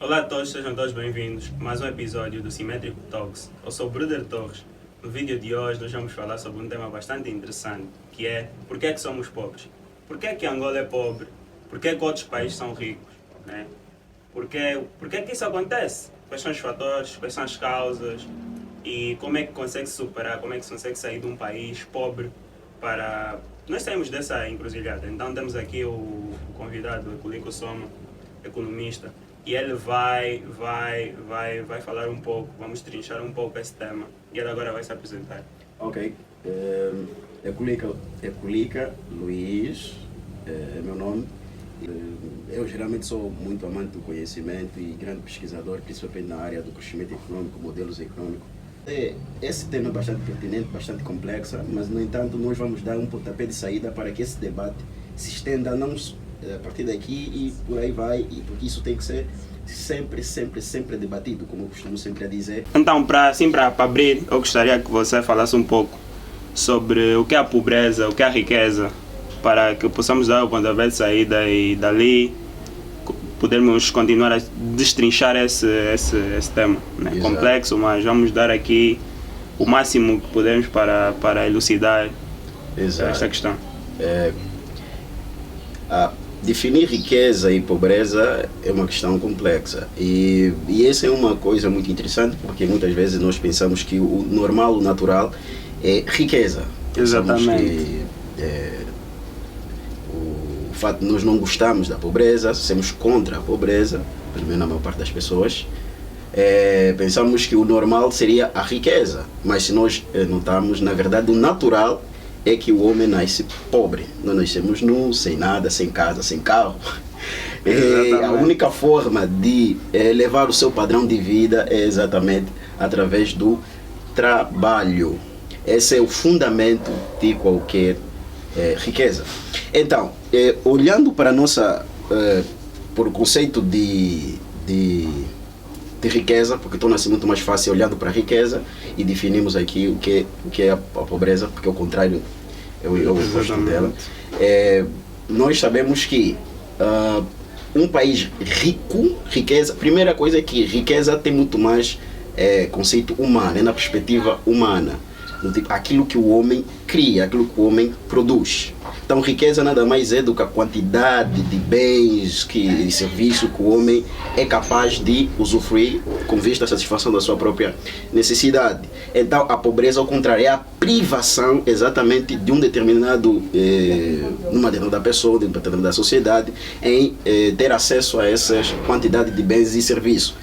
Olá a todos, sejam todos bem-vindos a mais um episódio do Simétrico Talks. Eu sou o Bruder Torres. No vídeo de hoje nós vamos falar sobre um tema bastante interessante, que é por que é que somos pobres? Por que é que Angola é pobre? Por que é que outros países são ricos? Né? Por que é que isso acontece? Quais são os fatores? Quais são as causas? E como é que consegue superar? Como é que se consegue sair de um país pobre para... Nós saímos dessa encruzilhada. Então temos aqui o convidado, o Eculico Soma, economista. E ele vai falar um pouco, vamos trinchar um pouco esse tema. E ele agora vai se apresentar. Ok. Eculica Luiz é meu nome. Eu geralmente sou muito amante do conhecimento e grande pesquisador, principalmente na área do crescimento econômico, modelos econômicos. Esse tema é bastante pertinente, bastante complexo, mas no entanto nós vamos dar um pontapé de saída para que esse debate se estenda não a partir daqui e por aí vai, e porque isso tem que ser sempre debatido, como eu costumo sempre a dizer. Então, para abrir, eu gostaria que você falasse um pouco sobre o que é a pobreza, o que é a riqueza, para que possamos dar o pontapé de saída e dali podermos continuar a destrinchar esse tema, né? Complexo, mas vamos dar aqui o máximo que podemos para elucidar esta questão. Definir riqueza e pobreza é uma questão complexa e essa é uma coisa muito interessante, porque muitas vezes nós pensamos que o normal, o natural é riqueza. Exatamente. O fato de nós não gostarmos da pobreza, somos contra a pobreza, pelo menos a maior parte das pessoas, pensamos que o normal seria a riqueza, mas se nós notarmos, na verdade o natural é que o homem nasce pobre. Nós nascemos nu, sem nada, sem casa, sem carro. A única forma de elevar o seu padrão de vida é exatamente através do trabalho. Esse é o fundamento de qualquer riqueza. Então, olhando para a nossa, por o conceito de riqueza, porque torna-se muito mais fácil olhando para a riqueza e definimos aqui o que é a pobreza, porque ao contrário eu gosto dela. Nós sabemos que um país rico, riqueza, primeira coisa é que riqueza tem muito mais conceito humano, é na perspectiva humana, aquilo que o homem cria, aquilo que o homem produz. Então, riqueza nada mais é do que a quantidade de bens e serviços que o homem é capaz de usufruir com vista à satisfação da sua própria necessidade. Então, a pobreza, ao contrário, é a privação exatamente de um determinado, numa determinada pessoa, de uma determinada sociedade, em ter acesso a essas quantidades de bens e serviços.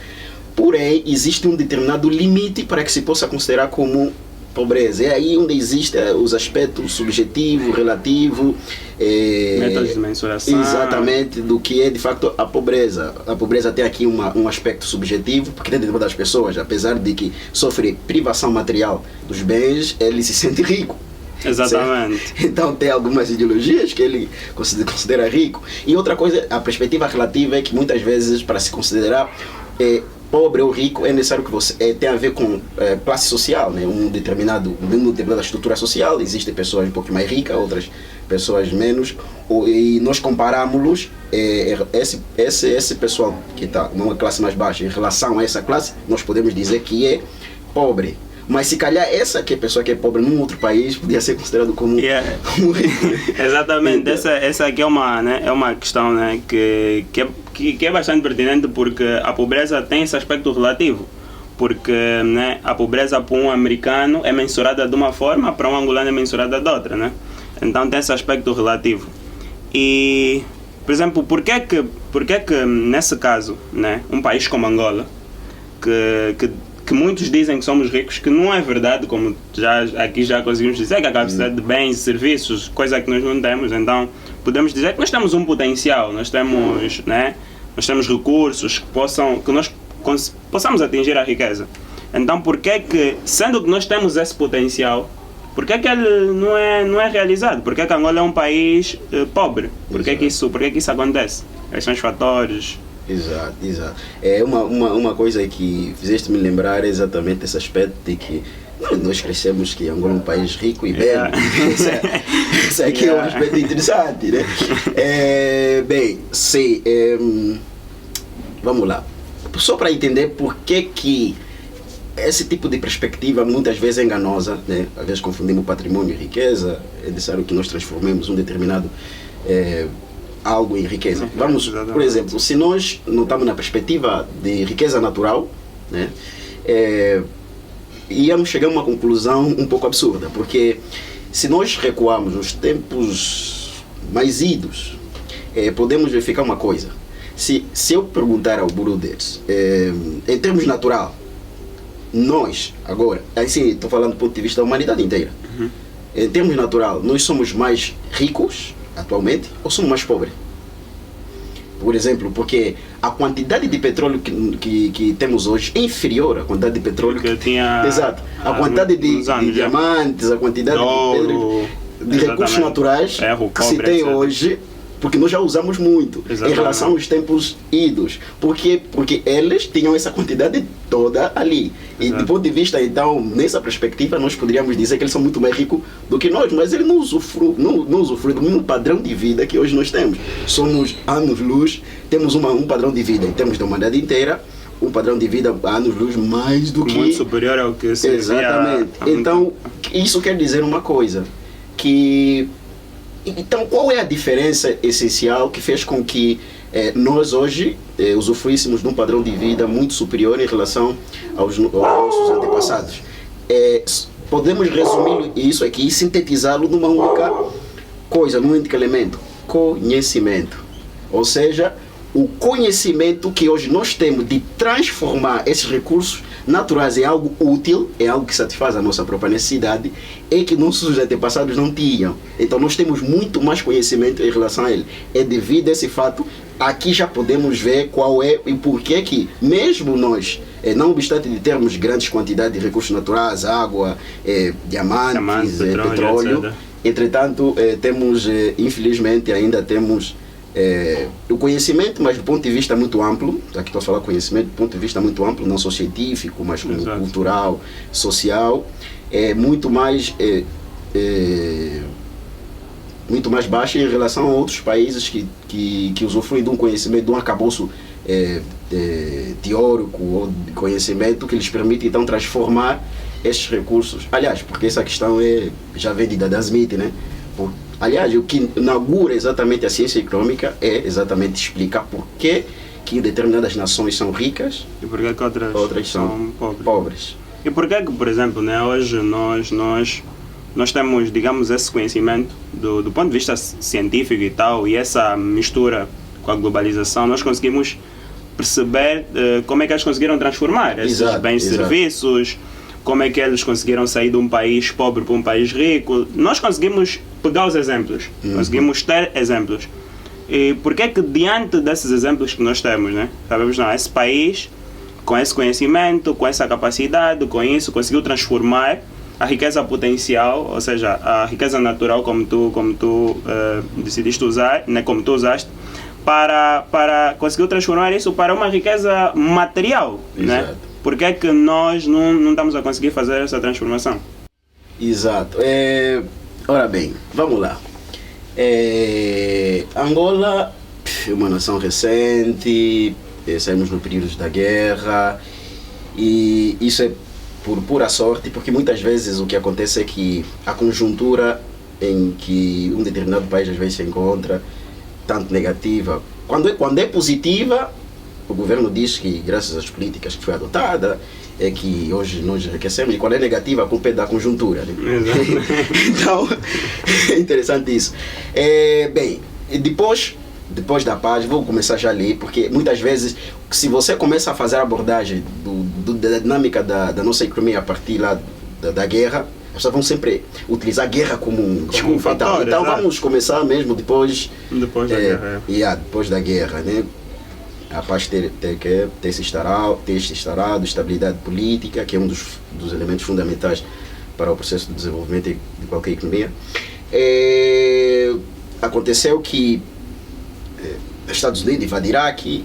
Porém, existe um determinado limite para que se possa considerar como pobreza. É aí onde existem os aspectos subjetivo, relativo, métodos de mensuração. Exatamente, do que é de facto a pobreza. A pobreza tem aqui um aspecto subjetivo, porque dentro das pessoas, apesar de que sofre privação material dos bens, ele se sente rico. Exatamente. Certo? Então tem algumas ideologias que ele considera rico. E outra coisa, a perspectiva relativa é que muitas vezes para se considerar pobre ou rico é necessário que você tem a ver com classe social, né? Uma determinada estrutura social. Existem pessoas um pouco mais ricas, outras pessoas menos, e nós comparamos-los, esse pessoal que está numa classe mais baixa em relação a essa classe, nós podemos dizer que é pobre. Mas se calhar essa que é a pessoa que é pobre num outro país podia ser considerado como rico. Exatamente, essa aqui é uma questão, né, que é bastante pertinente, porque a pobreza tem esse aspecto relativo. Porque, né, a pobreza para um americano é mensurada de uma forma, para um angolano é mensurada de outra, né? Então tem esse aspecto relativo. E, por exemplo, por que que nesse caso, né, um país como Angola, que muitos dizem que somos ricos, que não é verdade, como aqui já conseguimos dizer, que a capacidade de bens e serviços, coisa que nós não temos. Então podemos dizer que nós temos um potencial, nós temos recursos que nós possamos atingir a riqueza. Então por que, sendo que nós temos esse potencial, por que ele não é realizado? Por que Angola é um país pobre? Por que isso acontece? Quais são os fatores? Exato. É uma coisa que fizeste-me lembrar exatamente esse aspecto de que nós crescemos que Angola é um país rico e belo. Isso aqui é um aspecto interessante, né? Bem, sim, vamos lá. só para entender por que esse tipo de perspectiva muitas vezes é enganosa, né? Às vezes confundimos patrimônio e riqueza, é necessário que nós transformemos um determinado algo em riqueza. Vamos, por exemplo, se nós não estamos na perspectiva de riqueza natural, né? Íamos chegar a uma conclusão um pouco absurda, porque se nós recuarmos nos tempos mais idos, podemos verificar uma coisa. Se eu perguntar ao Buruders, em termos natural, nós, agora, assim, estou falando do ponto de vista da humanidade inteira, em termos natural, nós somos mais ricos atualmente ou somos mais pobres? Por exemplo, porque a quantidade de petróleo que temos hoje é inferior à quantidade de petróleo que tinha. Exato. A quantidade de diamantes, a quantidade de recursos naturais que se tem hoje, porque nós já usamos muito em relação aos tempos idos. Porque eles tinham essa quantidade toda ali. E do ponto de vista, então, nessa perspectiva, nós poderíamos dizer que eles são muito mais ricos do que nós, mas eles não usufruem do mesmo padrão de vida que hoje nós temos. Somos anos-luz, temos um padrão de vida em termos da humanidade inteira, um padrão de vida a anos-luz mais do que... Muito superior ao que se Exatamente. Então, isso quer dizer uma coisa, que... Então, qual é a diferença essencial que fez com que nós hoje usufruíssemos de um padrão de vida muito superior em relação aos nossos antepassados? Podemos resumir isso aqui e sintetizá-lo numa única coisa, num único elemento: conhecimento. Ou seja, o conhecimento que hoje nós temos de transformar esses recursos naturais em algo útil, é algo que satisfaz a nossa própria necessidade, e que nossos antepassados não tinham. Então nós temos muito mais conhecimento em relação a ele. É devido a esse fato, aqui já podemos ver qual é e porquê que, mesmo nós, não obstante de termos grandes quantidades de recursos naturais, água, diamantes, petróleo, entretanto, temos, infelizmente, ainda temos o conhecimento, mas do ponto de vista muito amplo, aqui estou a falar conhecimento do ponto de vista muito amplo, não só científico, mas como cultural, social, muito mais baixa em relação a outros países que usufruem de um conhecimento, de um arcabouço teórico ou de conhecimento que lhes permite então transformar estes recursos. Aliás, porque essa questão já vem de Adam Smith, né? Aliás, o que inaugura exatamente a ciência econômica é exatamente explicar por que determinadas nações são ricas e por que outras são pobres. E por que, por exemplo, né, hoje nós temos, digamos, esse conhecimento do ponto de vista científico e tal, e essa mistura com a globalização, nós conseguimos perceber como é que eles conseguiram transformar esses bens e serviços, como é que eles conseguiram sair de um país pobre para um país rico. Nós conseguimos pegar os exemplos, conseguimos ter exemplos. E por que diante desses exemplos que nós temos, né, sabemos, não, esse país, com esse conhecimento, com essa capacidade, com isso, conseguiu transformar a riqueza potencial, ou seja, a riqueza natural, como tu decidiste usar, né, como tu usaste, para conseguiu transformar isso para uma riqueza material, né? Por que é que nós não estamos a conseguir fazer essa transformação? Exato. Ora bem, vamos lá. Angola é uma nação recente, saímos no período da guerra, e isso é por pura sorte, porque muitas vezes o que acontece é que a conjuntura em que um determinado país às vezes se encontra, tanto negativa, quando é positiva, o governo diz que graças às políticas que foi adotada é que hoje nós enriquecemos, e quando é negativa a culpa é da conjuntura, né? Então é interessante isso. Bem, depois da paz, vou começar já a ler, porque muitas vezes se você começa a fazer a abordagem da dinâmica da nossa economia a partir lá da guerra, as pessoas vão sempre utilizar a guerra como um fator. Então vamos começar mesmo depois da guerra. Depois da guerra, né? A paz ter se instaurado, estabilidade política, que é um dos elementos fundamentais para o processo de desenvolvimento de qualquer economia. Aconteceu que os Estados Unidos invadiram Iraque,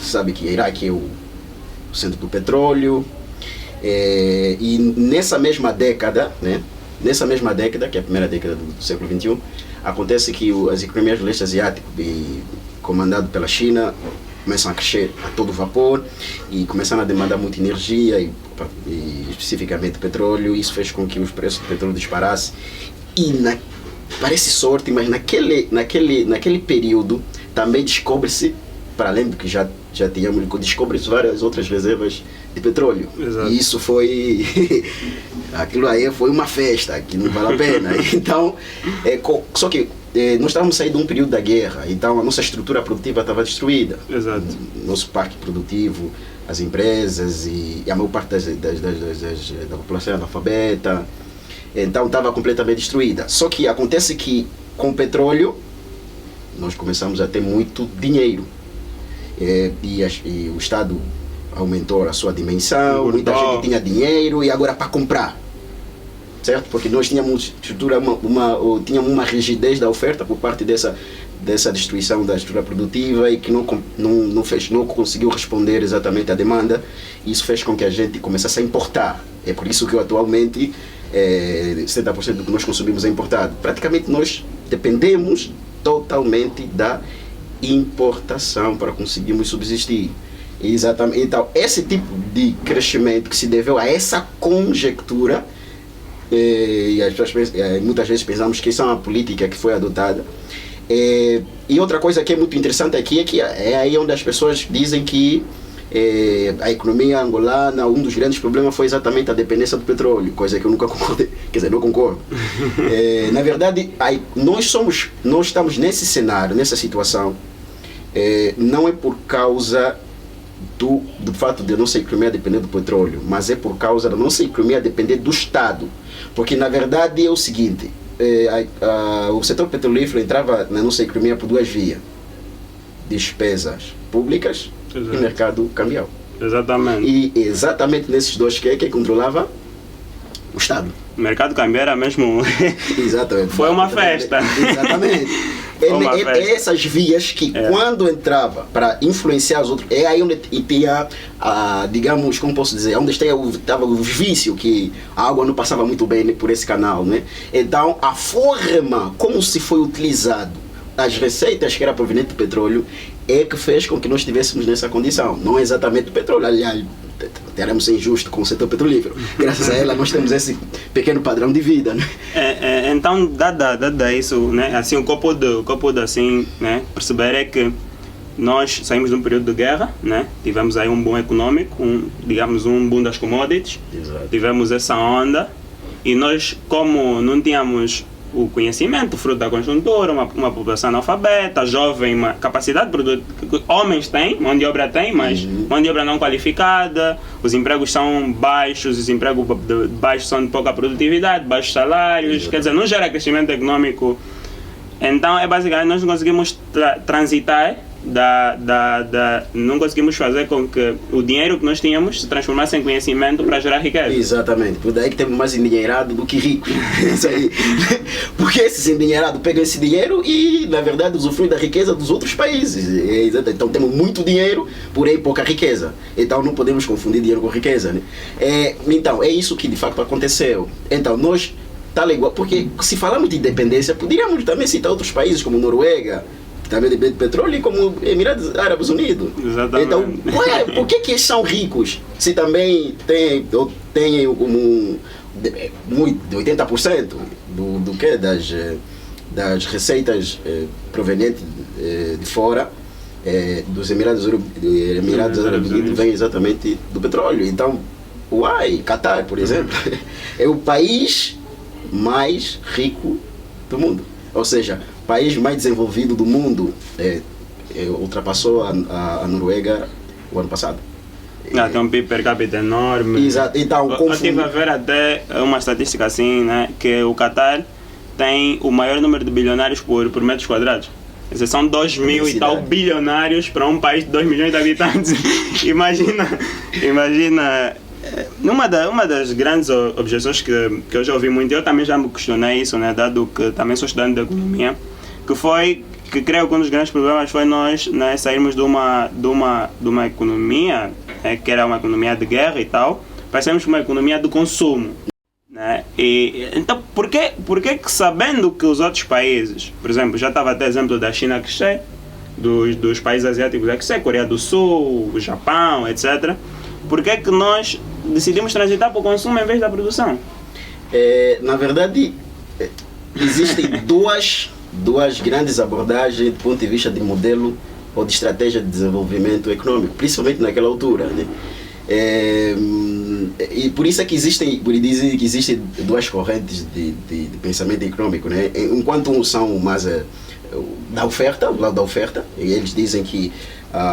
sabe que Iraque é o centro do petróleo, e nessa mesma década, né, que é a primeira década do século XXI, acontece que as economias do leste asiático, comandado pela China, começam a crescer a todo vapor e começaram a demandar muita energia e especificamente petróleo. Isso fez com que os preços do petróleo disparassem e parece sorte, mas naquele período também descobre-se, para além do que já tínhamos, descobre-se várias outras reservas de petróleo. Exato. E isso foi aquilo aí foi uma festa que não vale a pena. Então, só que nós estávamos saindo de um período da guerra, então a nossa estrutura produtiva estava destruída. Exato. Nosso parque produtivo, as empresas e a maior parte da população analfabeta, então estava completamente destruída. Só que acontece que com o petróleo nós começamos a ter muito dinheiro e o Estado aumentou a sua dimensão, muita gente tinha dinheiro e agora para comprar. Certo? Porque nós tínhamos tínhamos uma rigidez da oferta por parte dessa destruição da estrutura produtiva e que não conseguiu responder exatamente à demanda. Isso fez com que a gente começasse a importar. É por isso que atualmente 70% do que nós consumimos é importado. Praticamente nós dependemos totalmente da importação para conseguirmos subsistir. Exatamente. Então, esse tipo de crescimento que se deveu a essa conjectura, e as pessoas, muitas vezes pensamos que isso é uma política que foi adotada. E outra coisa que é muito interessante aqui é que é aí onde as pessoas dizem que a economia angolana, um dos grandes problemas foi exatamente a dependência do petróleo, coisa que eu nunca concordei, quer dizer, não concordo. Na verdade, nós estamos nesse cenário, nessa situação, não é por causa do fato de a nossa economia depender do petróleo, mas é por causa da nossa economia depender do Estado. Porque na verdade é o seguinte, o setor petrolífero entrava na nossa economia por duas vias: despesas públicas. Exato. E mercado cambial. Exatamente. E exatamente nesses dois quem controlava? O Estado. O mercado cambial era mesmo... Exatamente. Foi uma festa. Exatamente. Essas vias que quando entrava para influenciar os outros, é aí onde tinha, digamos, como posso dizer, onde estava o vício, que a água não passava muito bem por esse canal, né? Então, a forma como se foi utilizado as receitas que era proveniente do petróleo é que fez com que nós estivéssemos nessa condição. Não é exatamente o petróleo, aliás, teremos ser injusto com o setor petrolífero. Graças a ela nós temos esse pequeno padrão de vida, né? Então, dada isso, né, assim, o copo de assim, né, perceber é que nós saímos de um período de guerra, né? Tivemos aí um boom econômico, digamos um boom das commodities. Exato. Tivemos essa onda e nós, como não tínhamos o conhecimento, fruto da conjuntura, uma população analfabeta, jovem, uma capacidade produtiva, homens têm, mão de obra tem, mas mão de obra não qualificada, os empregos são baixos, os empregos baixos são de pouca produtividade, baixos salários, quer dizer, não gera crescimento econômico. Então, basicamente, nós não conseguimos transitar não conseguimos fazer com que o dinheiro que nós tínhamos se transformasse em conhecimento para gerar riqueza. Exatamente, por daí que temos mais endinheirado do que rico. Isso aí. Porque esses endinheirados pegam esse dinheiro e, na verdade, usufruem da riqueza dos outros países. Então temos muito dinheiro, porém pouca riqueza. Então não podemos confundir dinheiro com riqueza, né? Então, é isso que de fato aconteceu. Então, nós, tal igual, porque se falamos de independência, poderíamos também citar outros países como Noruega, que também depende de petróleo, e como Emirados Árabes Unidos. Exatamente. Então, por que eles são ricos se também têm como muito, 80% do que das receitas provenientes de fora dos Emirados Árabes Unidos vem exatamente do petróleo. Então, Catar, por exemplo, é o país mais rico do mundo. Ou seja, o país mais desenvolvido do mundo ultrapassou a Noruega o ano passado. Tem um PIB per capita enorme. Exato. Então, eu estive a ver até uma estatística assim, né, que o Catar tem o maior número de bilionários por metros quadrados. São 2.000 e tal bilionários para um país de 2 milhões de habitantes. Imagina. Uma das grandes objeções que eu já ouvi muito, eu também já me questionei isso, né, dado que também sou estudante de economia, que creio que um dos grandes problemas foi nós, né, sairmos de uma economia, que era uma economia de guerra e tal, para sairmos uma economia de consumo. Né? Então, por que sabendo que os outros países, por exemplo, já estava até exemplo da China a crescer, dos países asiáticos é que é Coreia do Sul, o Japão, etc. Por que é que nós decidimos transitar para o consumo em vez da produção? Na verdade, existem duas grandes abordagens do ponto de vista de modelo ou de estratégia de desenvolvimento econômico, principalmente naquela altura, né? E por isso é que existem duas correntes de pensamento econômico, né? Enquanto uns são mais da oferta, o lado da oferta, e eles dizem que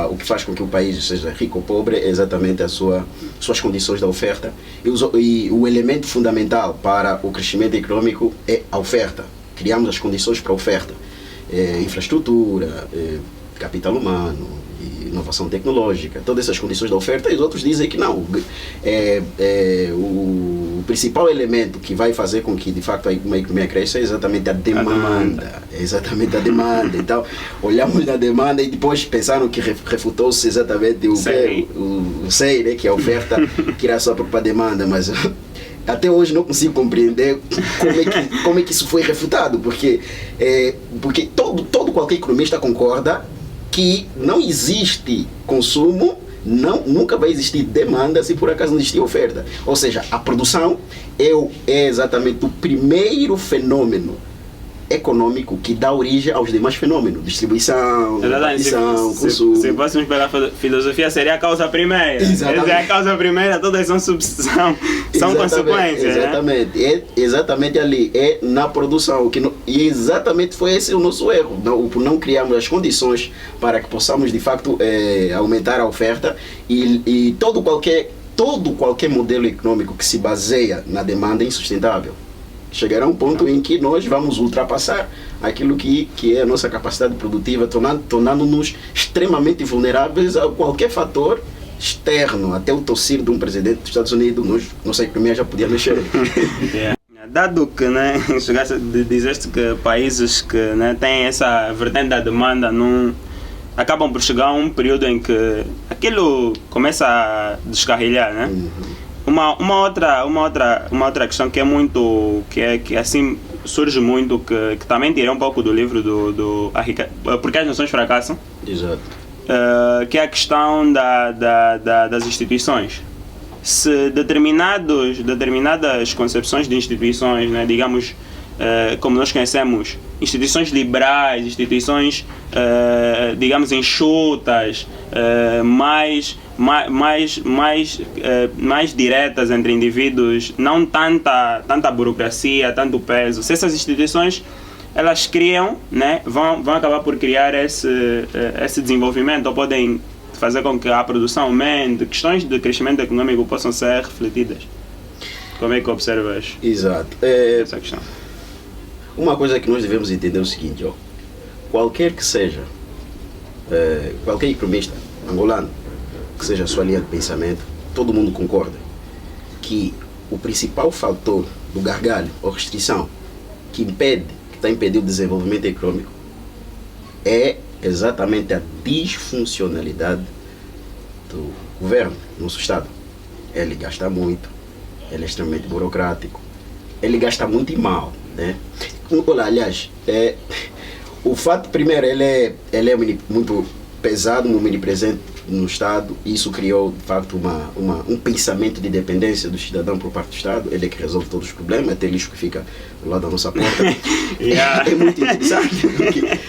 o que faz com que o país seja rico ou pobre é exatamente suas condições da oferta, e o elemento fundamental para o crescimento econômico é a oferta. Criamos as condições para a oferta, infraestrutura, capital humano, inovação tecnológica, todas essas condições da oferta. E os outros dizem que não, o principal elemento que vai fazer com que de facto uma economia cresça é exatamente a demanda. É exatamente a demanda. Então, olhamos na demanda e depois pensaram que refutou-se exatamente o SEI, né, que é a oferta, que era só para a demanda, mas até hoje não consigo compreender como é que isso foi refutado, porque qualquer economista concorda que não existe consumo, nunca vai existir demanda se por acaso não existir oferta. Ou seja, a produção é exatamente o primeiro fenômeno econômico que dá origem aos demais fenômenos: distribuição, repartição, consumo. Se fôssemos pela filosofia, seria a causa primeira. Exatamente. É a causa primeira, todas são consequências. Exatamente. Né? É exatamente ali, é na produção. E exatamente foi esse o nosso erro, por não criarmos as condições para que possamos de facto aumentar a oferta, e todo qualquer modelo econômico que se baseia na demanda é insustentável. Chegará um ponto em que nós vamos ultrapassar aquilo que é a nossa capacidade produtiva, tornando-nos extremamente vulneráveis a qualquer fator externo, até o tossir de um presidente dos Estados Unidos, nossa economia já podia mexer. Dado que, né, dizeste que países que, né, têm essa vertente da demanda acabam por chegar a um período em que aquilo começa a descarrilhar, né? Uma outra questão que é muito, que assim surge muito, que também tirei um pouco do livro do Porque as Nações Fracassam. Exato. Que é a questão das instituições. Se determinadas concepções de instituições, né, digamos, como nós conhecemos, instituições liberais, instituições, digamos, enxutas, mais diretas entre indivíduos, não tanta burocracia, tanto peso. Se essas instituições elas criam, né, vão acabar por criar esse desenvolvimento, ou podem fazer com que a produção aumente, questões de crescimento econômico possam ser refletidas. Como é que observas essa questão? Uma coisa que nós devemos entender é o seguinte: qualquer que seja, qualquer economista angolano, que seja a sua linha de pensamento, todo mundo concorda que o principal fator do gargalho ou restrição que está impedindo o desenvolvimento econômico é exatamente a disfuncionalidade do governo, do nosso Estado. Ele gasta muito, ele é extremamente burocrático, ele gasta muito e mal, né? Olha, aliás, o fato, primeiro, ele é muito pesado, muito omnipresente no Estado, e isso criou, de facto, um pensamento de dependência do cidadão por parte do Estado. Ele é que resolve todos os problemas, até lixo que fica do lado da nossa porta. É muito interessante.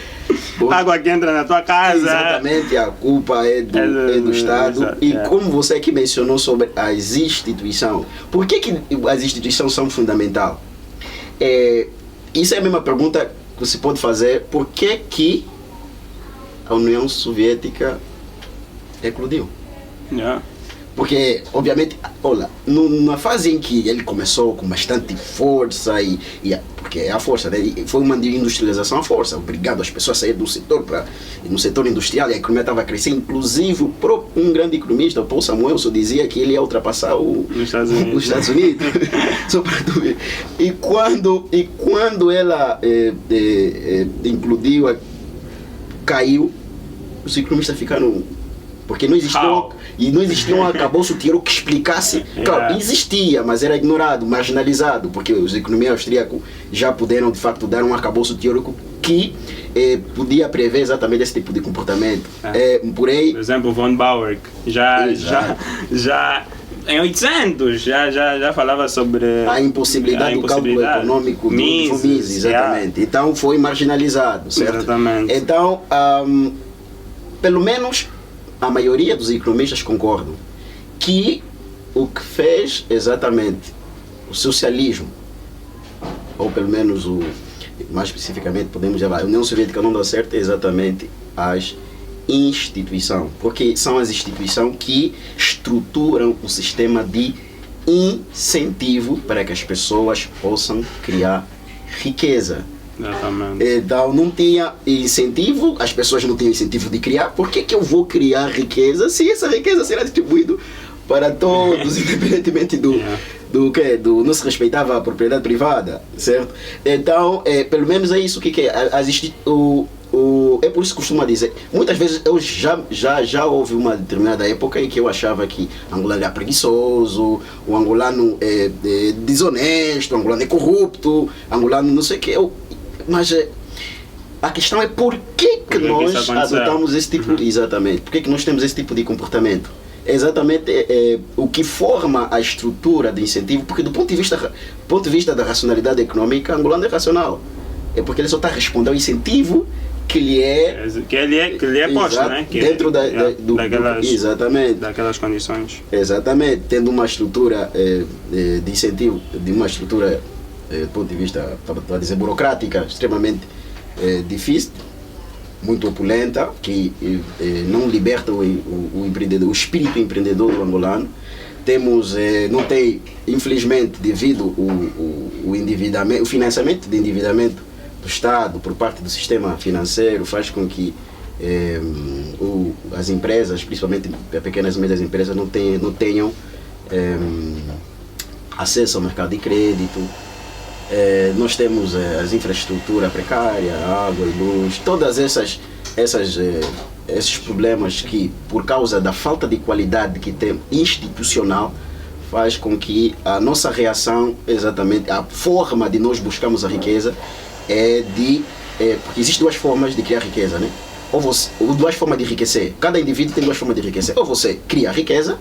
Água que entra na tua casa. Exatamente, a culpa é do Estado. E como você aqui mencionou sobre as instituições, por que as instituições são fundamentais? Isso é a mesma pergunta que você pode fazer: por que a União Soviética eclodiu? Porque, obviamente, olha, na fase em que ele começou com bastante força, porque é a força, né? Foi uma industrialização à força, obrigado as pessoas a sair do setor no setor industrial, e a economia estava crescendo. Inclusive, um grande economista, Paul Samuelson, dizia que ele ia ultrapassar os Estados Unidos. Só para tu ver. E quando ela implodiu, caiu, os economistas ficaram Porque não existia um arcabouço teórico que explicasse. Claro, existia, mas era ignorado, marginalizado, porque os economistas austríacos já puderam de facto dar um arcabouço teórico que podia prever exatamente esse tipo de comportamento. Por aí, por exemplo, von Bauer, já em 800 já falava sobre a impossibilidade do cálculo econômico do Mises, exatamente. Então foi marginalizado, certo? Exatamente. Então, pelo menos a maioria dos economistas concordam que o que fez exatamente o socialismo, ou pelo menos mais especificamente podemos dizer, a União Soviética não dá certo, é exatamente as instituições, porque são as instituições que estruturam o sistema de incentivo para que as pessoas possam criar riqueza. Exatamente. Então não tinha incentivo, as pessoas não tinham incentivo de criar. Por que eu vou criar riqueza se essa riqueza será distribuída para todos, independentemente do não se respeitava a propriedade privada, certo? Então, pelo menos é isso que é. É por isso que costumo dizer, muitas vezes eu já houve uma determinada época em que eu achava que o angolano era preguiçoso, o angolano é desonesto, o angolano é corrupto, o angolano não sei o que. Mas a questão é por que nós adotamos esse tipo de... Exatamente, por que nós temos esse tipo de comportamento? Exatamente o que forma a estrutura de incentivo, porque do ponto de vista da racionalidade econômica, o angolano é racional. É porque ele só está respondendo ao incentivo que lhe é posto, né? Dentro daquelas condições. Exatamente, tendo uma estrutura de incentivo, de uma estrutura do ponto de vista, para dizer, burocrática, extremamente difícil, muito opulenta, que não liberta o empreendedor, o espírito empreendedor do angolano. Temos, não tem, infelizmente, devido o endividamento, o financiamento de endividamento do Estado por parte do sistema financeiro faz com que as empresas, principalmente pequenas e médias empresas, não tenham acesso ao mercado de crédito. Nós temos as infraestruturas precárias, água e luz, todas esses problemas que, por causa da falta de qualidade que tem institucional, faz com que a nossa reação, exatamente a forma de nós buscarmos a riqueza, porque existem duas formas de criar riqueza, né? Ou duas formas de enriquecer. Cada indivíduo tem duas formas de enriquecer. Ou você cria riqueza,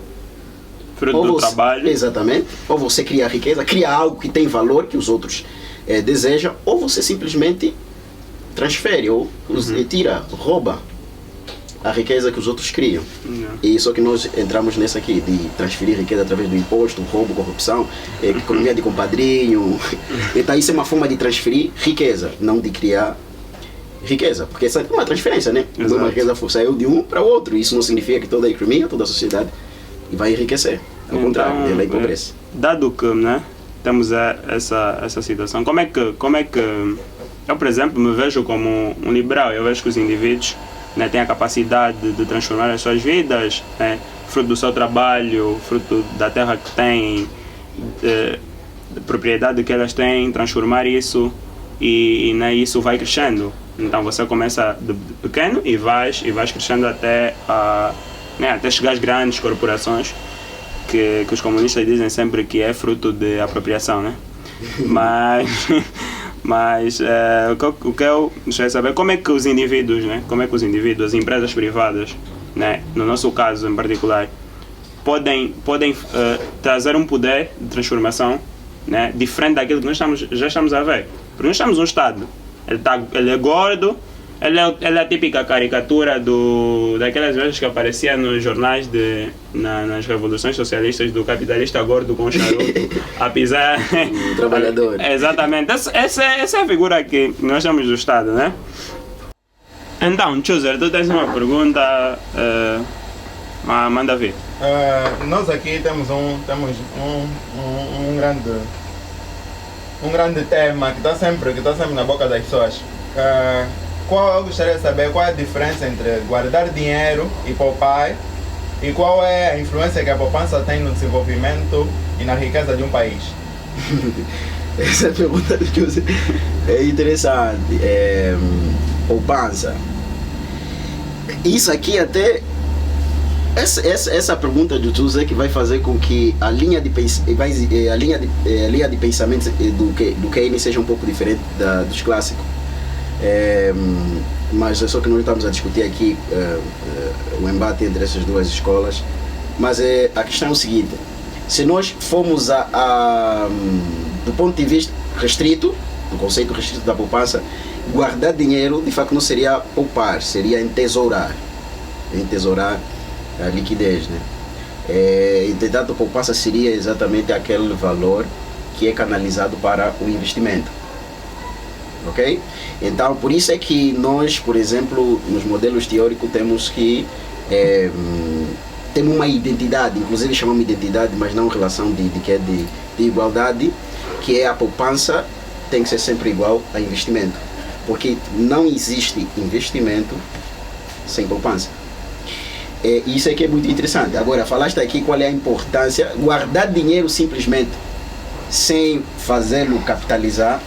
fruto do trabalho. Exatamente. Ou você cria riqueza, cria algo que tem valor, que os outros desejam, ou você simplesmente transfere, ou rouba a riqueza que os outros criam. E só que nós entramos nessa aqui, de transferir riqueza através do imposto, roubo, corrupção, economia de compadrinho. Então isso é uma forma de transferir riqueza, não de criar riqueza, porque essa é uma transferência, né? Exato. Uma riqueza saiu de um para o outro, isso não significa que toda a economia, toda a sociedade vai enriquecer. Ao contrário, ela empobrece. Dado que, né, temos essa situação, como é que eu, por exemplo, me vejo como um liberal? Eu vejo que os indivíduos, né, têm a capacidade de transformar as suas vidas, né, fruto do seu trabalho, fruto da terra que têm, da propriedade que elas têm, transformar isso e né, isso vai crescendo. Então você começa de pequeno e vais crescendo até chegar às grandes corporações que os comunistas dizem sempre que é fruto de apropriação, né? Mas o que eu gostaria de saber, como é que os indivíduos, as empresas privadas, né, no nosso caso em particular, podem trazer um poder de transformação, né, diferente daquilo que nós já estamos a ver. Porque nós temos um Estado, ele é gordo, ele é a típica caricatura daquelas vezes que aparecia nos jornais nas revoluções socialistas, do capitalista gordo com charuto a pisar o trabalhador. Exatamente, essa é a figura que nós temos do Estado, né? Então, Chooser, tu tens uma pergunta, manda ver. Nós aqui temos um grande tema que está sempre na boca das pessoas. Eu gostaria de saber qual é a diferença entre guardar dinheiro e poupar, e qual é a influência que a poupança tem no desenvolvimento e na riqueza de um país. Essa pergunta é interessante. Poupança. Isso aqui até essa pergunta do José que vai fazer com que a linha de pensamento do Keynes seja um pouco diferente dos clássicos. Mas é só que nós estamos a discutir aqui o embate entre essas duas escolas. Mas a questão é o seguinte: se nós formos do ponto de vista restrito, do conceito restrito da poupança, guardar dinheiro de facto não seria poupar, seria entesourar a liquidez, né? Entretanto, a poupança seria exatamente aquele valor que é canalizado para o investimento. Ok? Então, por isso é que nós, por exemplo, nos modelos teóricos temos uma identidade, inclusive chamamos identidade, mas não relação de igualdade, que é a poupança tem que ser sempre igual a investimento, porque não existe investimento sem poupança. Isso aqui é muito interessante. Agora, falaste aqui qual é a importância. Guardar dinheiro sem fazê-lo capitalizar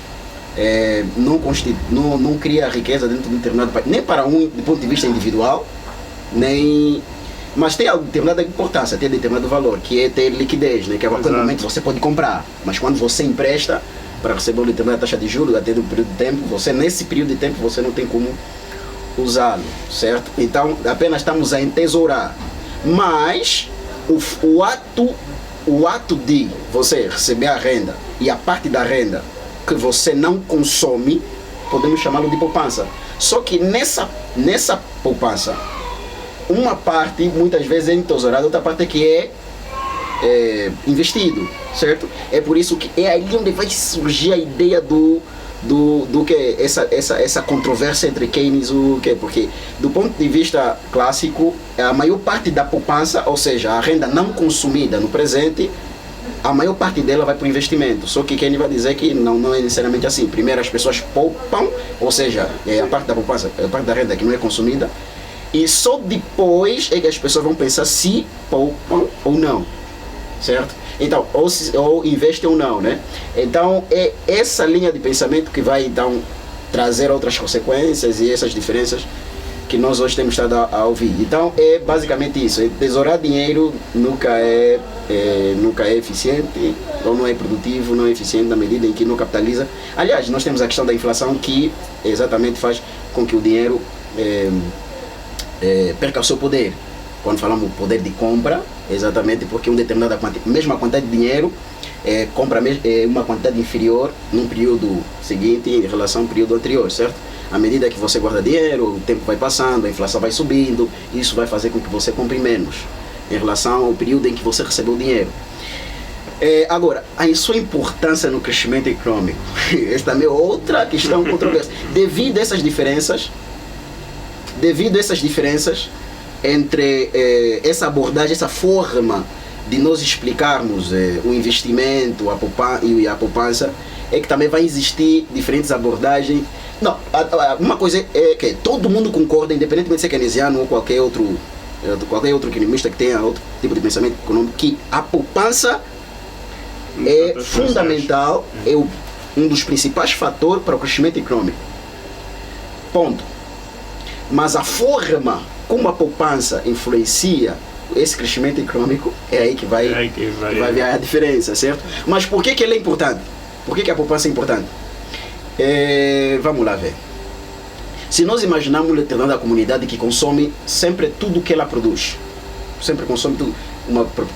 não cria riqueza dentro de um determinado país, nem para do ponto de vista individual, mas tem determinada importância, tem determinado valor, que é ter liquidez, né? Que a qualquer momento você pode comprar, mas quando você empresta para receber uma determinada taxa de juros, até um período de tempo, nesse período de tempo você não tem como usá-lo, certo? Então apenas estamos a entesourar, mas o ato de você receber a renda e a parte da renda que você não consome, podemos chamá-lo de poupança. Só que nessa poupança, uma parte muitas vezes é entesourada, outra parte que é investido, certo? É por isso que é ali onde vai surgir a ideia do que essa controvérsia entre Keynes porque do ponto de vista clássico, a maior parte da poupança, ou seja, a renda não consumida no presente, a maior parte dela vai para o investimento. Só que Keynes vai dizer que não é necessariamente assim. Primeiro as pessoas poupam, ou seja, a parte da poupança, a parte da renda que não é consumida, e só depois é que as pessoas vão pensar se poupam ou não, certo? Então, ou investem ou não, né? Então, é essa linha de pensamento que vai, então, trazer outras consequências e essas diferenças que nós hoje temos estado a ouvir. Então, é basicamente isso. Tesourar dinheiro nunca é eficiente, ou não é produtivo, não é eficiente na medida em que não capitaliza. Aliás, nós temos a questão da inflação que exatamente faz com que o dinheiro perca o seu poder. Quando falamos poder de compra, exatamente porque uma determinada mesma quantidade de dinheiro compra uma quantidade inferior num período seguinte em relação ao período anterior, certo? À medida que você guarda dinheiro, o tempo vai passando, a inflação vai subindo, isso vai fazer com que você compre menos em relação ao período em que você recebeu o dinheiro. Agora, a sua importância no crescimento econômico, esta também é outra questão controversa. Devido a essas diferenças entre essa abordagem, essa forma de nós explicarmos o investimento e a poupança, é que também vai existir diferentes abordagens. Não, uma coisa é que todo mundo concorda, independentemente de ser keynesiano ou qualquer outro economista que tenha outro tipo de pensamento econômico, que a poupança é fundamental, é um dos principais fatores para o crescimento econômico. Ponto. Mas a forma como a poupança influencia esse crescimento econômico é aí que vai ver a diferença, certo? Mas por que ele é importante? Por que a poupança é importante? Vamos lá ver. Se nós imaginarmos uma determinada comunidade que consome sempre tudo que ela produz, sempre consome tudo,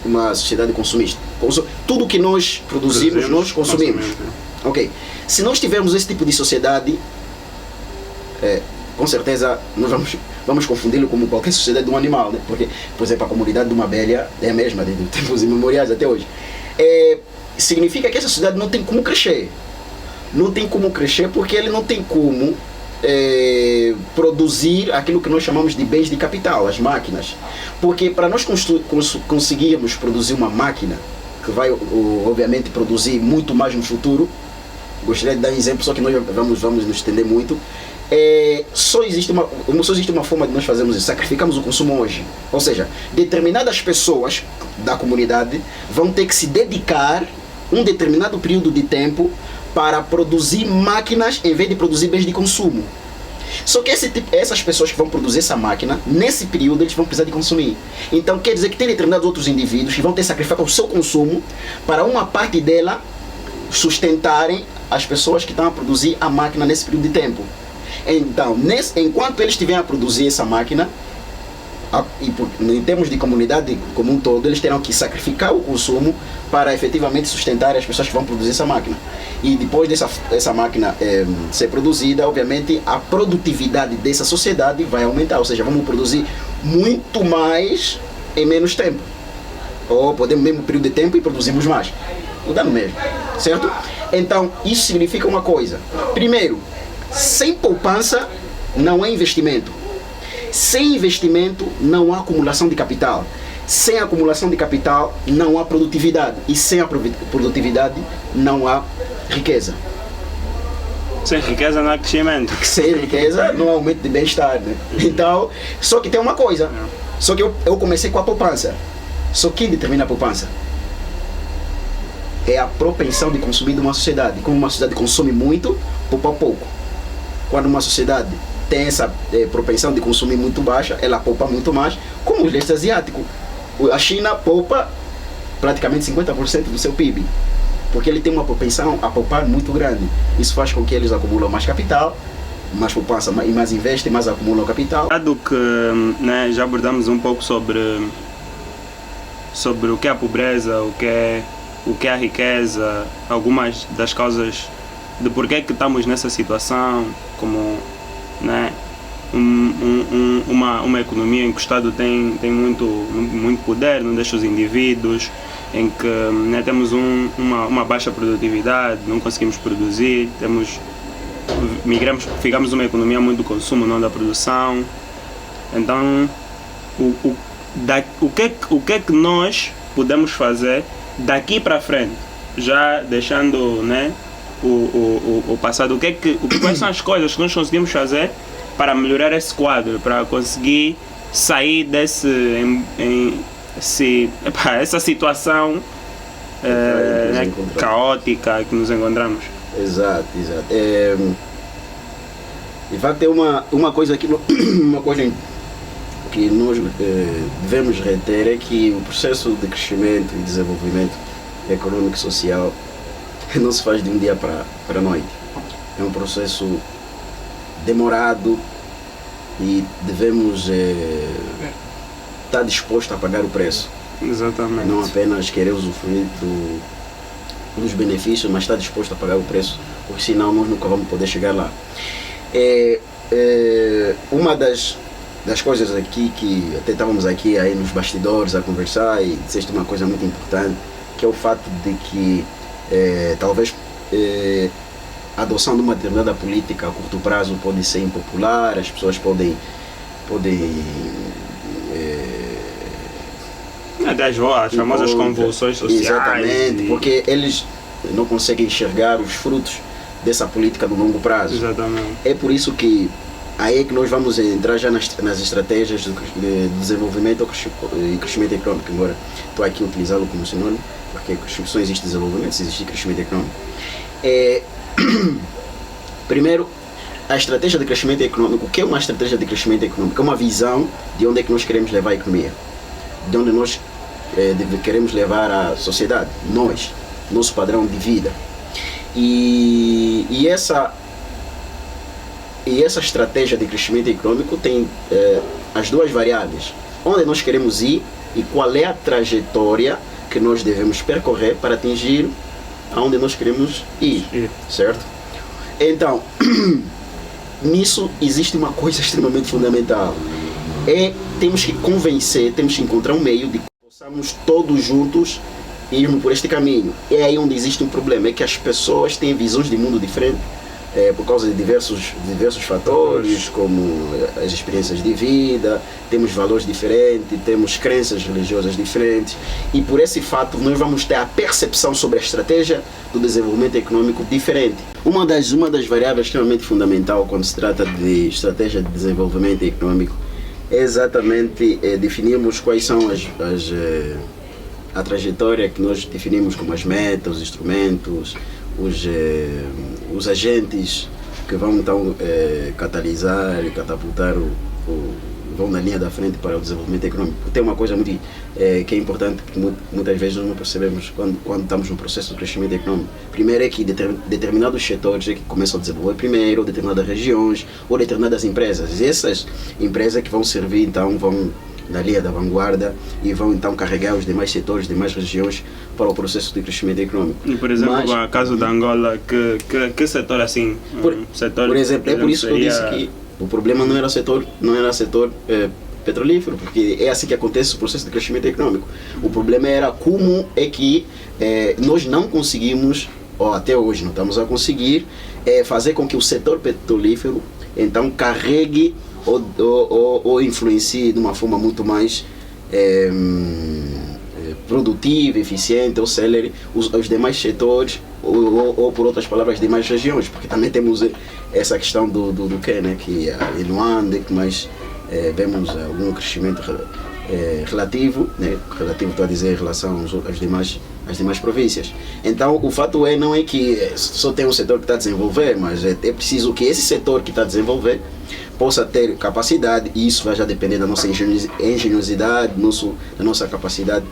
uma sociedade consumista, tudo que nós produzimos, nós consumimos. Ok. Se nós tivermos esse tipo de sociedade, com certeza nós vamos confundi-lo como qualquer sociedade de um animal, né? Porque, por exemplo, a comunidade de uma abelha é a mesma, de tempos imemoriais até hoje. Significa que essa sociedade não tem como crescer. Não tem como crescer porque ele não tem como produzir aquilo que nós chamamos de bens de capital, as máquinas. Porque para nós conseguirmos produzir uma máquina que vai, obviamente, produzir muito mais no futuro, gostaria de dar um exemplo, só que nós vamos nos estender muito. Só existe uma forma de nós fazermos isso: sacrificamos o consumo hoje. Ou seja, determinadas pessoas da comunidade vão ter que se dedicar um determinado período de tempo para produzir máquinas em vez de produzir bens de consumo. Só que essas pessoas que vão produzir essa máquina, nesse período eles vão precisar de consumir. Então quer dizer que tem determinados outros indivíduos que vão ter que sacrificar o seu consumo para uma parte dela sustentarem as pessoas que estão a produzir a máquina nesse período de tempo. Então, enquanto eles estiverem a produzir essa máquina, em termos de comunidade como um todo, eles terão que sacrificar o consumo para efetivamente sustentar as pessoas que vão produzir essa máquina. E depois dessa máquina ser produzida, obviamente a produtividade dessa sociedade vai aumentar, ou seja, vamos produzir muito mais em menos tempo. Ou podemos mesmo período de tempo e produzimos mais. O dano mesmo, certo? Então, isso significa uma coisa. Primeiro, sem poupança não é investimento. Sem investimento não há acumulação de capital. Sem acumulação de capital não há produtividade. E sem a produtividade não há riqueza. Sem riqueza não há crescimento. Sem riqueza não há aumento de bem-estar, né? Então, só que tem uma coisa. Só que eu comecei com a poupança. Só quem determina a poupança? É a propensão de consumir de uma sociedade. Como uma sociedade consome muito, poupa pouco. Quando uma sociedade tem essa propensão de consumir muito baixa, ela poupa muito mais, como o leste asiático. A China poupa praticamente 50% do seu PIB, porque ele tem uma propensão a poupar muito grande. Isso faz com que eles acumulam mais capital, mais poupança e mais investem, mais acumulam capital. Dado que já abordamos um pouco sobre o que é a pobreza, o que é a riqueza, algumas das causas de porquê que estamos nessa situação, como uma economia em que o Estado tem muito poder, não deixa os indivíduos, em que temos uma baixa produtividade, não conseguimos produzir, ficamos uma economia muito do consumo, não da produção. Então, o que é que nós podemos fazer daqui para frente, já deixando o passado, quais são as coisas que nós conseguimos fazer para melhorar esse quadro, para conseguir sair essa situação caótica que nos encontramos? Exato. De facto, é uma coisa que nós devemos reter, é que o processo de crescimento e desenvolvimento econômico e social não se faz de um dia para a noite. É um processo demorado e devemos estar disposto a pagar o preço. Exatamente. Não apenas querer usufruir dos benefícios, mas estar disposto a pagar o preço, porque senão nós nunca vamos poder chegar lá. Uma das coisas aqui que até estávamos aqui aí nos bastidores a conversar, e disseste uma coisa muito importante, que é o fato de que talvez a adoção de uma determinada política a curto prazo pode ser impopular, as pessoas podem as famosas convulsões sociais. Exatamente, porque eles não conseguem enxergar os frutos dessa política no longo prazo. Exatamente. É por isso que aí é que nós vamos entrar já nas estratégias de desenvolvimento e crescimento econômico, embora estou aqui a utilizá-lo como sinônimo, porque só existe desenvolvimento se existe crescimento econômico. Primeiro, a estratégia de crescimento econômico. O que é uma estratégia de crescimento econômico? É uma visão de onde é que nós queremos levar a economia, de onde nós queremos levar a sociedade, nosso padrão de vida. E essa estratégia de crescimento econômico tem as duas variáveis: onde nós queremos ir e qual é a trajetória que nós devemos percorrer para atingir aonde nós queremos ir, certo? Então, nisso existe uma coisa extremamente fundamental. Temos que convencer, temos que encontrar um meio de que possamos todos juntos irmos por este caminho. É aí onde existe um problema, é que as pessoas têm visões de mundo diferentes, por causa de diversos fatores, como as experiências de vida, temos valores diferentes, temos crenças religiosas diferentes, e por esse fato nós vamos ter a percepção sobre a estratégia do desenvolvimento econômico diferente. Uma das variáveis extremamente fundamental quando se trata de estratégia de desenvolvimento econômico é exatamente definirmos quais são a trajetória que nós definimos como as metas, os instrumentos, os agentes que vão então catalisar e catapultar vão na linha da frente para o desenvolvimento econômico. Tem uma coisa muito que é importante, que muitas vezes nós não percebemos quando estamos no processo de crescimento econômico. Primeiro é que determinados setores é que começam a desenvolver primeiro, ou determinadas regiões, ou determinadas empresas. E essas empresas que vão servir, então, vão na linha da vanguarda e vão então carregar os demais setores, demais regiões para o processo de crescimento econômico. E, por exemplo, no caso da Angola, que setor assim? Por exemplo, é por isso que eu disse que o problema não era setor petrolífero, porque é assim que acontece o processo de crescimento econômico. O problema era como é que nós não conseguimos, ou até hoje não estamos a conseguir, fazer com que o setor petrolífero então carregue ou influencie de uma forma muito mais produtiva, eficiente ou célere os demais setores ou por outras palavras, as demais regiões, porque também temos essa questão do que, né, que em Luanda, que mais vemos algum crescimento relativo, né, relativo estou a dizer em relação às demais províncias. Então o fato não é que só tem um setor que está a desenvolver, mas é preciso que esse setor que está a desenvolver possa ter capacidade, e isso vai já depender da nossa engenhosidade, da nossa capacidade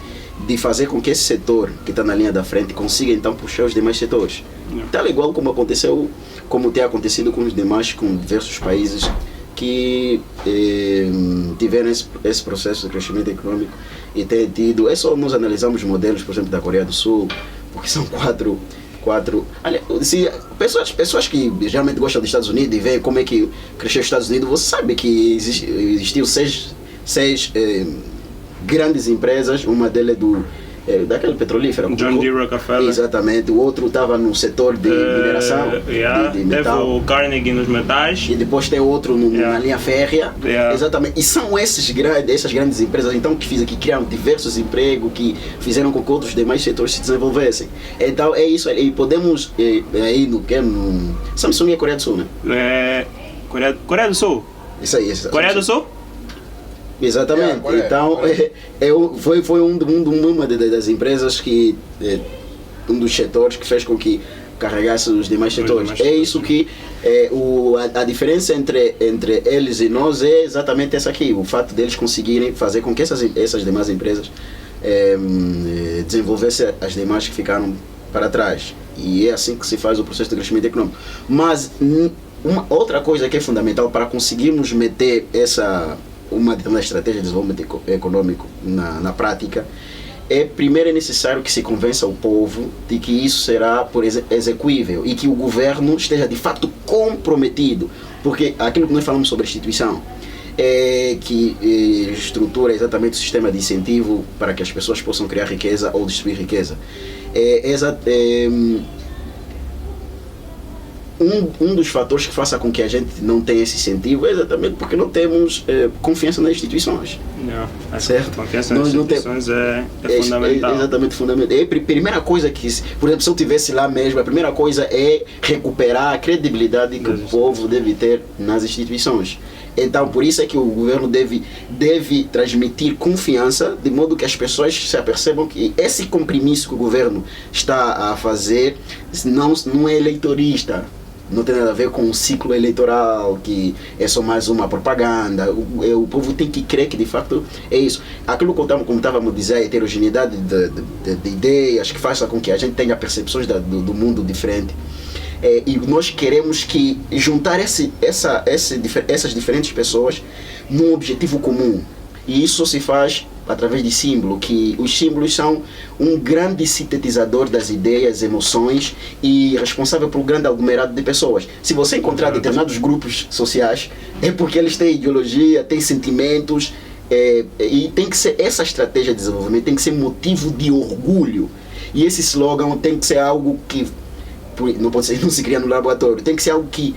de fazer com que esse setor que está na linha da frente consiga então puxar os demais setores. Tal igual como tem acontecido com diversos países que tiveram esse processo de crescimento econômico e têm tido. É só nós analisarmos modelos, por exemplo, da Coreia do Sul, porque são quatro. Se pessoas que geralmente gostam dos Estados Unidos e veem como é que cresceu os Estados Unidos, você sabe que existiu seis grandes empresas. Uma delas daquele petrolífero. John D. Rockefeller. Exatamente. O outro estava no setor de mineração, de metal. Teve o Carnegie nos metais. E depois tem outro na linha férrea. Exatamente. E são essas grandes empresas então que criaram diversos empregos, que fizeram com que outros demais setores se desenvolvessem. Então é isso. E podemos aí no Samsung é Coreia do Sul, né? Coreia do Sul. Isso aí. Coreia do Sul? Exatamente. Então foi uma das empresas que um dos setores que fez com que carregasse os demais setores. É isso que a diferença entre eles e nós é exatamente essa aqui, o fato deles conseguirem fazer com que essas demais empresas desenvolvessem as demais que ficaram para trás. E é assim que se faz o processo de crescimento econômico. Mas uma outra coisa que é fundamental para conseguirmos meter uma determinada estratégia de desenvolvimento econômico na prática, primeiro é necessário que se convença o povo de que isso será execuível e que o governo esteja de fato comprometido, porque aquilo que nós falamos sobre a instituição que estrutura exatamente o sistema de incentivo para que as pessoas possam criar riqueza ou distribuir riqueza. Um dos fatores que faça com que a gente não tenha esse incentivo é exatamente porque não temos confiança nas instituições. Certo? Confiança nas instituições é fundamental. É exatamente fundamental. A primeira coisa que, por exemplo, se eu estivesse lá mesmo, a primeira coisa é recuperar a credibilidade que o povo deve ter nas instituições. Então, por isso é que o governo deve transmitir confiança, de modo que as pessoas se apercebam que esse compromisso que o governo está a fazer não é eleitorista. Não tem nada a ver com um ciclo eleitoral, que é só mais uma propaganda. O povo tem que crer que de facto é isso. Aquilo como estávamos a dizer, a heterogeneidade de ideias que faz com que a gente tenha percepções do mundo diferente. E nós queremos juntar essas diferentes pessoas num objetivo comum. E isso se faz através de símbolo, que os símbolos são um grande sintetizador das ideias, emoções e responsável por um grande aglomerado de pessoas. Se você encontrar determinados grupos sociais, é porque eles têm ideologia, têm sentimentos, e tem que ser essa estratégia de desenvolvimento, tem que ser motivo de orgulho. E esse slogan tem que ser algo que não se cria no laboratório, tem que ser algo que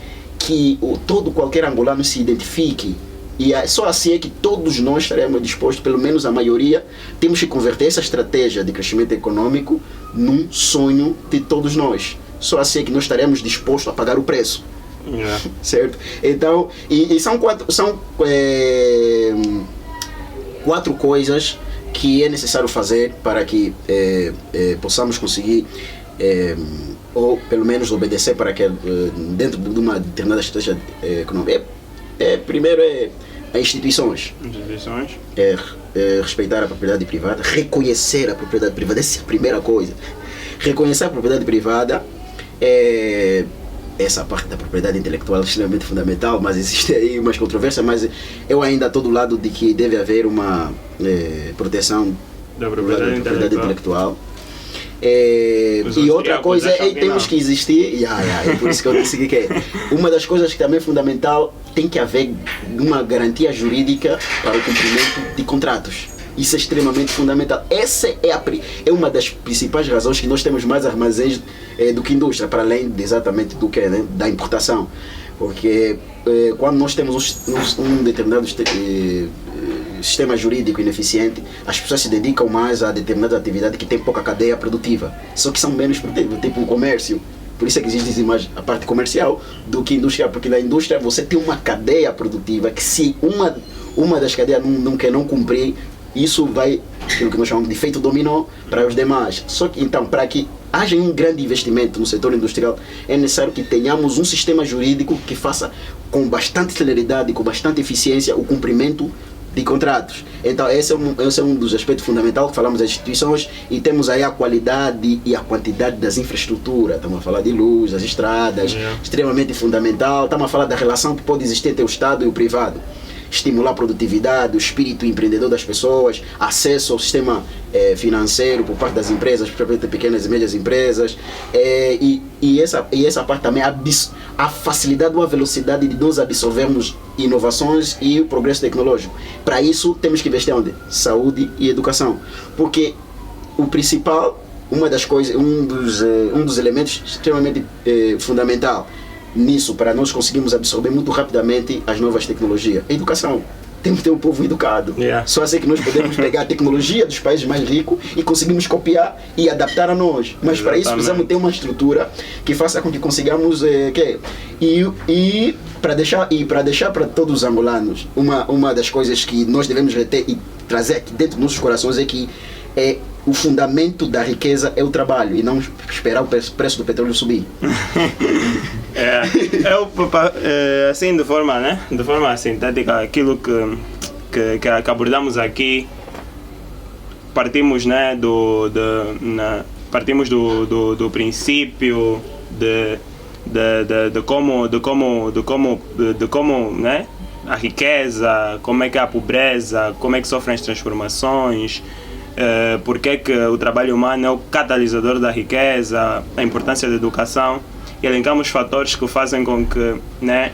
qualquer angolano se identifique. E só assim é que todos nós estaremos dispostos, pelo menos a maioria, temos que converter essa estratégia de crescimento econômico num sonho de todos nós. Só assim é que nós estaremos dispostos a pagar o preço. Certo? Então, são quatro coisas que é necessário fazer para que possamos conseguir ou pelo menos obedecer para que dentro de uma determinada estratégia econômica. Primeiro é as instituições. Respeitar a propriedade privada, reconhecer a propriedade privada, essa é a primeira coisa. Reconhecer a propriedade privada, essa parte da propriedade intelectual é extremamente fundamental, mas existe aí umas controvérsias, mas eu ainda estou do lado de que deve haver uma proteção da propriedade intelectual. E outra coisa é temos que existir, é por isso que eu disse que uma das coisas que também é fundamental, tem que haver uma garantia jurídica para o cumprimento de contratos. Isso é extremamente fundamental. Essa é uma das principais razões que nós temos mais armazéns do que indústria, para além exatamente do que, né, da importação. Porque quando nós temos um determinado sistema jurídico ineficiente, as pessoas se dedicam mais a determinada atividade que tem pouca cadeia produtiva, só que são menos produtivas, tipo o comércio. Por isso é que existe mais a parte comercial do que industrial, porque na indústria você tem uma cadeia produtiva que, se uma das cadeias não quer não cumprir, isso vai, aquilo que nós chamamos de efeito dominó, para os demais. Só que então, para que haja um grande investimento no setor industrial, é necessário que tenhamos um sistema jurídico que faça com bastante celeridade, com bastante eficiência, o cumprimento de contratos. Então esse é um dos aspectos fundamentais que falamos das instituições, e temos aí a qualidade e a quantidade das infraestruturas. Estamos a falar de luz, das estradas, extremamente fundamental. Estamos a falar da relação que pode existir entre o Estado e o privado. Estimular a produtividade, o espírito empreendedor das pessoas, acesso ao sistema financeiro por parte das empresas, principalmente pequenas e médias empresas, e essa parte também, a facilidade ou a velocidade de nós absorvermos inovações e o progresso tecnológico. Para isso temos que investir onde? Saúde e educação, porque o principal, uma das coisas, um dos elementos extremamente fundamental nisso, para nós conseguirmos absorver muito rapidamente as novas tecnologias, a educação. Temos que ter um povo educado. Só assim que nós podemos pegar a tecnologia dos países mais ricos e conseguimos copiar e adaptar a nós. Mas para isso precisamos ter uma estrutura que faça com que consigamos para deixar para todos os angolanos, uma das coisas que nós devemos reter e trazer aqui dentro dos nossos corações é que o fundamento da riqueza é o trabalho, e não esperar o preço do petróleo subir. Assim, de forma sintética, aquilo que abordamos aqui, partimos, né, partimos do princípio de como, né, a riqueza, como é que é a pobreza, como é que sofrem as transformações, porque é que o trabalho humano é o catalisador da riqueza, a importância da educação, e elencamos fatores que fazem com que, né,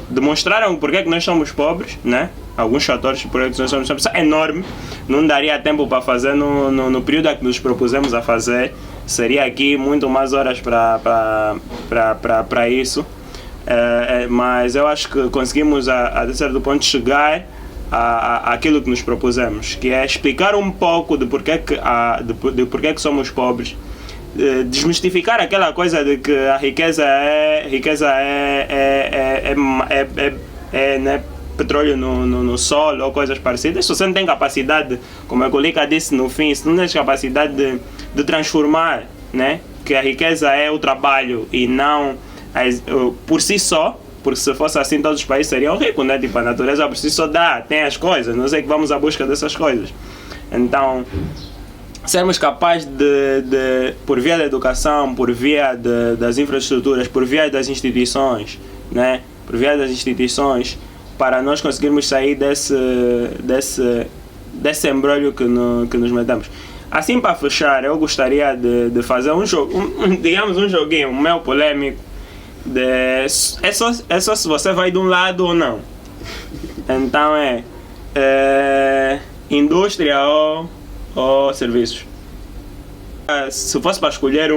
demonstraram porque é que nós somos pobres, né? Alguns fatores por que nós somos pobres, é enorme, não daria tempo para fazer no período que nos propusemos a fazer, seria aqui muito mais horas para isso, mas eu acho que conseguimos a certo ponto chegar àquilo que nos propusemos, que é explicar um pouco de porquê que somos pobres, desmistificar aquela coisa de que a riqueza né, petróleo no solo ou coisas parecidas. Se você não tem capacidade, como a Colica disse no fim, se não tem capacidade de transformar, né, que a riqueza é o trabalho e não por si só, porque se fosse assim todos os países seriam ricos, né? Tipo, a natureza por si só tem as coisas, nós é que vamos à busca dessas coisas. Então, sermos capazes de por via da educação, por via das infraestruturas, por via das instituições, né? Por via das instituições, para nós conseguirmos sair desse embrulho que nos metemos. Assim, para fechar, eu gostaria de fazer um joguinho meio polêmico. É só se você vai de um lado ou não. Então indústria ou serviços. Se fosse para escolher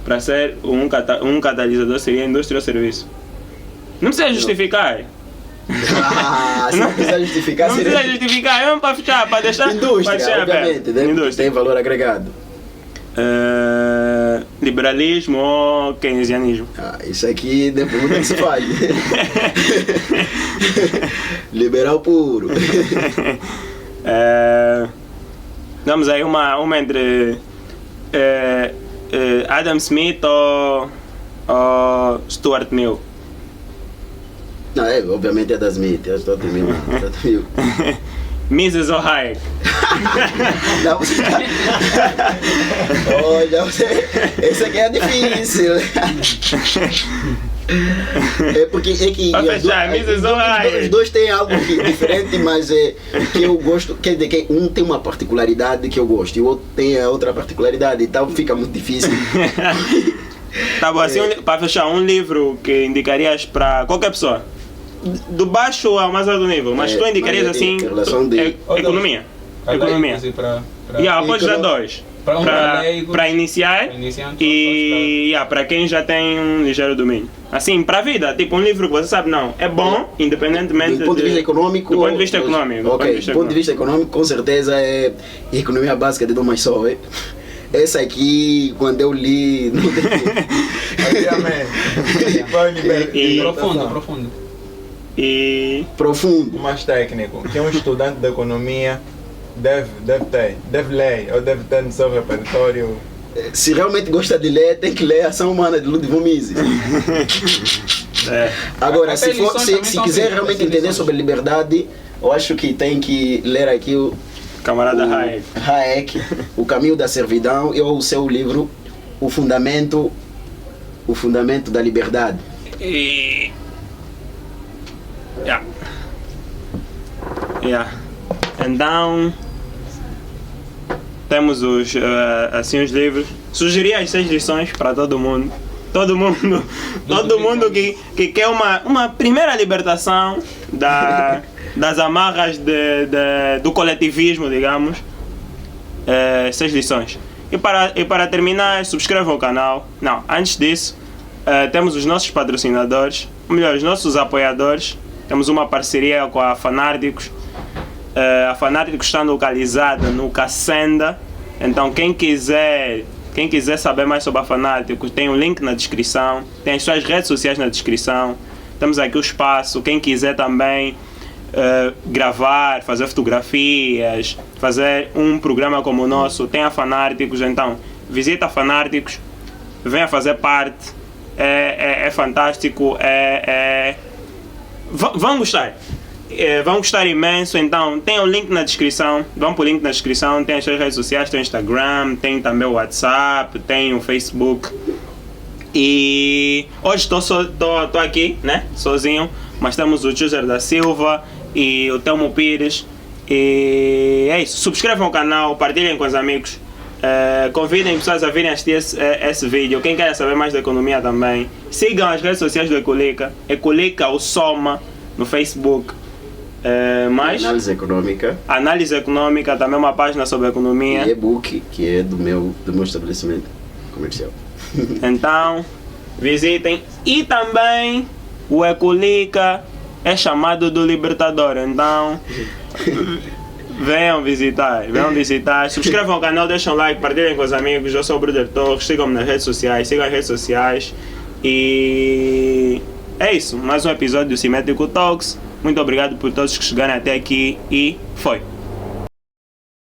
para ser um catalisador, seria indústria ou serviço. Não precisa justificar. Se não precisa justificar, não precisa justificar, é mesmo para fechar, para deixar. Indústria, obviamente, indústria. Tem valor agregado. Liberalismo ou keynesianismo? Isso aqui é pergunta que se faz. Liberal puro. Damos aí uma entre Adam Smith ou Stuart Mill? Não, obviamente é das Smith, eu estou terminando. Mises ou Hayek? Não, você tá... Olha, esse aqui é difícil. É porque é que os dois têm algo diferente, mas é que eu gosto, quer dizer, que um tem uma particularidade que eu gosto e o outro tem a outra particularidade, então fica muito difícil. Tá bom, assim, para fechar, um livro que indicarias para qualquer pessoa, do baixo ao mais alto nível, mas tu indicarias assim, economia. Economia. Pode dar dois. Para iniciar e para quem já tem um ligeiro domínio. Assim, para a vida, tipo um livro que você sabe, não, é bom, independentemente do ponto de vista econômico. Do ponto de vista econômico. Do ponto de vista econômico, com certeza é Economia Básica de Thomas Sowell. Essa aqui, quando eu li... Profundo. E... Profundo. Mais técnico, que um estudante de economia deve ler ou deve ter no seu repertório. Se realmente gosta de ler, tem que ler Ação Humana de Ludwig Mises. Agora, se quiser realmente entender sobre liberdade, eu acho que tem que ler aqui o camarada Hayek, O Caminho da Servidão, e o seu livro O Fundamento da Liberdade. Então temos os livros. Sugeri as 6 lições para todo mundo. Todo mundo que quer uma primeira libertação das amarras do coletivismo, digamos. 6 lições. E para terminar, subscrevam o canal. Não, antes disso, temos os nossos patrocinadores, ou melhor, os nossos apoiadores. Temos uma parceria com a Fanáticos. A Fanáticos está localizada no Cacenda. Então quem quiser saber mais sobre a Fanáticos, tem um link na descrição, tem as suas redes sociais na descrição. Temos aqui o espaço. Quem quiser também gravar, fazer fotografias, fazer um programa como o nosso, tem a Fanáticos. Então visita a Fanáticos, venha fazer parte. É fantástico. Vão gostar. Vão gostar imenso. Então tem o link na descrição. Vão para o link na descrição. Tem as suas redes sociais, tem o Instagram, tem também o WhatsApp, tem o Facebook. E hoje estou aqui, né, sozinho, mas temos o Júzer da Silva e o Telmo Pires. E é isso. Subscrevam o canal, partilhem com os amigos. Convidem pessoas a virem assistir esse vídeo. Quem quer saber mais da economia também, sigam as redes sociais do Ecolica. Ecolica, o Soma, no Facebook. Análise econômica, também uma página sobre economia. E e-book, que é do meu estabelecimento comercial. Então, visitem. E também o Ecolica é chamado do Libertador. Então, venham visitar. Subscrevam o canal, deixem um like, partilhem com os amigos. Eu sou o Bruder Torres. Sigam-me nas redes sociais, sigam as redes sociais. E é isso, mais um episódio do Simétrico Talks. Muito obrigado por todos que chegaram até aqui e foi!